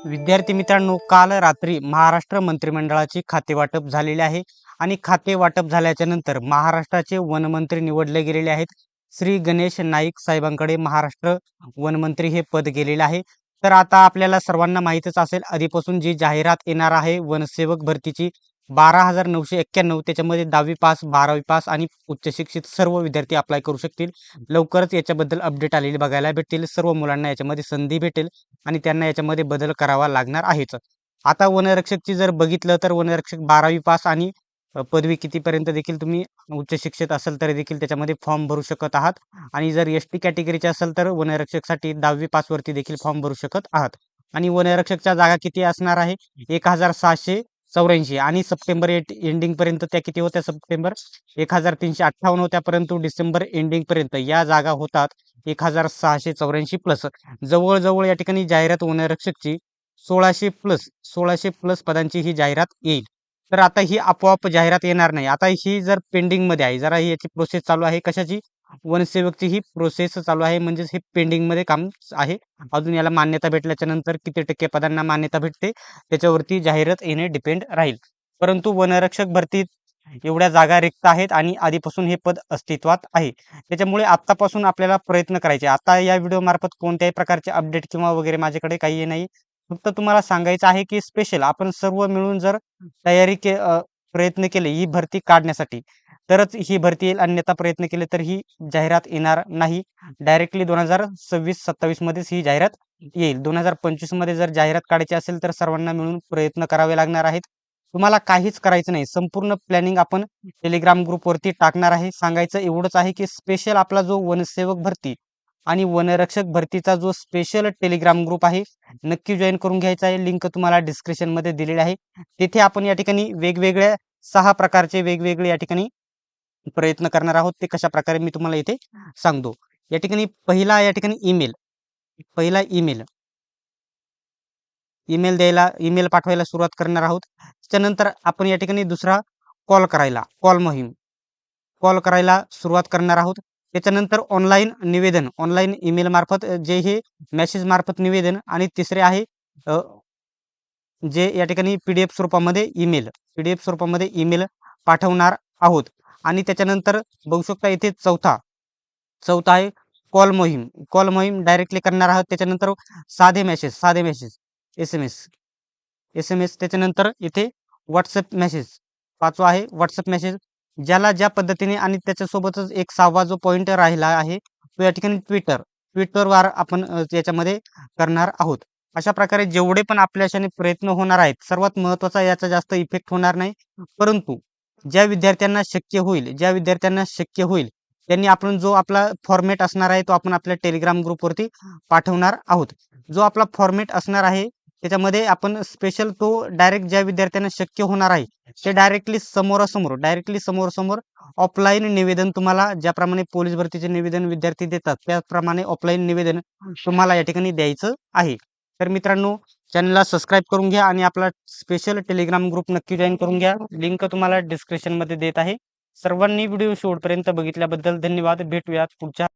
विद्यार्थी मित्रांनो, काल रात्री महाराष्ट्र मंत्रिमंडळाची खातेवाटप झालेली आहे आणि खाते वाटप झाल्याच्या नंतर महाराष्ट्राचे वनमंत्री निवडले गेलेले आहेत. श्री गणेश नाईक साहेबांकडे महाराष्ट्र वनमंत्री हे पद गेलेले आहे. तर आता आपल्याला सर्वांना माहीतच असेल, आधीपासून जी जाहिरात येणार आहे वनसेवक भरतीची 12,991, त्याच्यामध्ये 10वी पास, 12वी पास आणि उच्च शिक्षित सर्व विद्यार्थी अप्लाय करू शकतील. लवकरच याच्याबद्दल अपडेट आलेली बघायला भेटतील. सर्व मुलांना याच्यामध्ये संधी भेटेल आणि त्यांना याच्यामध्ये बदल करावा लागणार आहेच. आता वनरक्षकची जर बघितलं तर वनरक्षक 12वी पास आणि पदवी कितीपर्यंत देखील तुम्ही उच्च शिक्षित असेल तर देखील त्याच्यामध्ये फॉर्म भरू शकत आहात. आणि जर एस-टी कॅटेगरीचे असेल तर वनरक्षकसाठी 10वी पासवरती देखील फॉर्म भरू शकत आहात. आणि वनरक्षकच्या जागा किती असणार आहे? 1,684 आणि सप्टेंबर एंडिंगपर्यंत त्या किती होत्या? सप्टेंबर 1,358 होत्या, परंतु डिसेंबर एंडिंगपर्यंत या जागा होतात 1,684 प्लस. जवळजवळ या ठिकाणी जाहिरात वनरक्षकची 1600 प्लस पदांची ही जाहिरात येईल. तर आता ही आपोआप जाहिरात येणार नाही. आता ही जर पेंडिंगमध्ये आहे, जरा याची प्रोसेस चालू आहे. कशाची? वनसेवकची ही प्रोसेस चालू आहे, म्हणजेच हे पेंडिंगमध्ये काम आहे. अजून याला मान्यता भेटल्याच्या नंतर किती टक्के पदांना मान्यता भेटते त्याच्यावरती जाहिरात येणे डिपेंड राहील. परंतु वनरक्षक भरतीत एवढ्या जागा रिक्त आहेत आणि आधीपासून हे पद अस्तित्वात आहे. त्याच्यामुळे आत्तापासून आपल्याला प्रयत्न करायचे. आता या व्हिडिओ मार्फत कोणत्याही प्रकारचे अपडेट किंवा वगैरे माझ्याकडे काही नाही. फक्त तुम्हाला सांगायचं आहे की स्पेशल आपण सर्व मिळून जर प्रयत्न केले ही भरती काढण्यासाठी, तरच ही भरती येईल. अन्यथा प्रयत्न केले तर ही जाहिरात येणार नाही. डायरेक्टली 2026-27 मध्येच ही जाहिरात येईल. 2025 मध्ये जर जाहिरात काढायची असेल तर सर्वांना मिळून प्रयत्न करावे लागणार आहेत. तुम्हाला काहीच करायचं नाही. संपूर्ण प्लॅनिंग आपण टेलिग्राम ग्रुपवरती टाकणार आहे. सांगायचं एवढंच आहे की स्पेशल आपला जो वनसेवक भरती आणि वनरक्षक भरतीचा जो स्पेशल टेलिग्राम ग्रुप आहे, नक्की जॉईन करून घ्यायचा आहे. लिंक तुम्हाला डिस्क्रिप्शनमध्ये दिलेली आहे. तिथे आपण या ठिकाणी वेगवेगळ्या 6 प्रकारचे वेगवेगळे या ठिकाणी प्रयत्न करणार आहोत. ते कशा प्रकारे मी तुम्हाला इथे सांगतो. या ठिकाणी पहिला या ठिकाणी पहिला ईमेल पाठवायला सुरुवात करणार आहोत. त्यानंतर आपण या ठिकाणी दुसरा कॉल करायला सुरुवात करणार आहोत. त्याच्यानंतर ऑनलाईन ईमेल मार्फत जे हे मेसेज मार्फत निवेदन, आणि तिसरे आहे जे या ठिकाणी पीडीएफ स्वरूपामध्ये ईमेल पाठवणार आहोत. आणि त्याच्यानंतर बघू शकता इथे चौथा आहे कॉल मोहीम डायरेक्टली करणार आहोत. त्याच्यानंतर साधे मेसेज एस-एम-एस, त्याच्यानंतर इथे व्हॉट्सअप मेसेज. पाचवा आहे व्हॉट्सअप मेसेज, ज्याला ज्या पद्धतीने. आणि त्याच्यासोबतच एक 6वा जो पॉईंट राहिला आहे तो या ठिकाणी ट्विटरवर आपण याच्यामध्ये करणार आहोत. अशा प्रकारे जेवढे पण आपल्याशाने प्रयत्न होणार आहेत, सर्वात महत्त्वाचा याचा जास्त इफेक्ट होणार नाही. परंतु ज्या विद्यार्थ्यांना शक्य होईल त्यांनी आपण जो आपला फॉर्मॅट असणार आहे तो आपण आपल्या टेलिग्राम ग्रुपवरती पाठवणार आहोत. जो आपला फॉर्मॅट असणार आहे त्याच्यामध्ये आपण स्पेशल तो डायरेक्ट ज्या विद्यार्थ्यांना शक्य होणार आहे ते डायरेक्टली समोरासमोर ऑफलाईन निवेदन, तुम्हाला ज्याप्रमाणे पोलीस भरतीचे निवेदन विद्यार्थी देतात त्याप्रमाणे ऑफलाईन निवेदन तुम्हाला या ठिकाणी द्यायचं आहे. तर मित्रांनो, चॅनलला सबस्क्राईब करून घ्या आणि आपला स्पेशल टेलिग्राम ग्रुप नक्की जॉईन करून घ्या. लिंक तुम्हाला डिस्क्रिप्शनमध्ये देत आहे. सर्वांनी व्हिडिओ शेवटपर्यंत बघितल्याबद्दल धन्यवाद. भेटूयात पुढच्या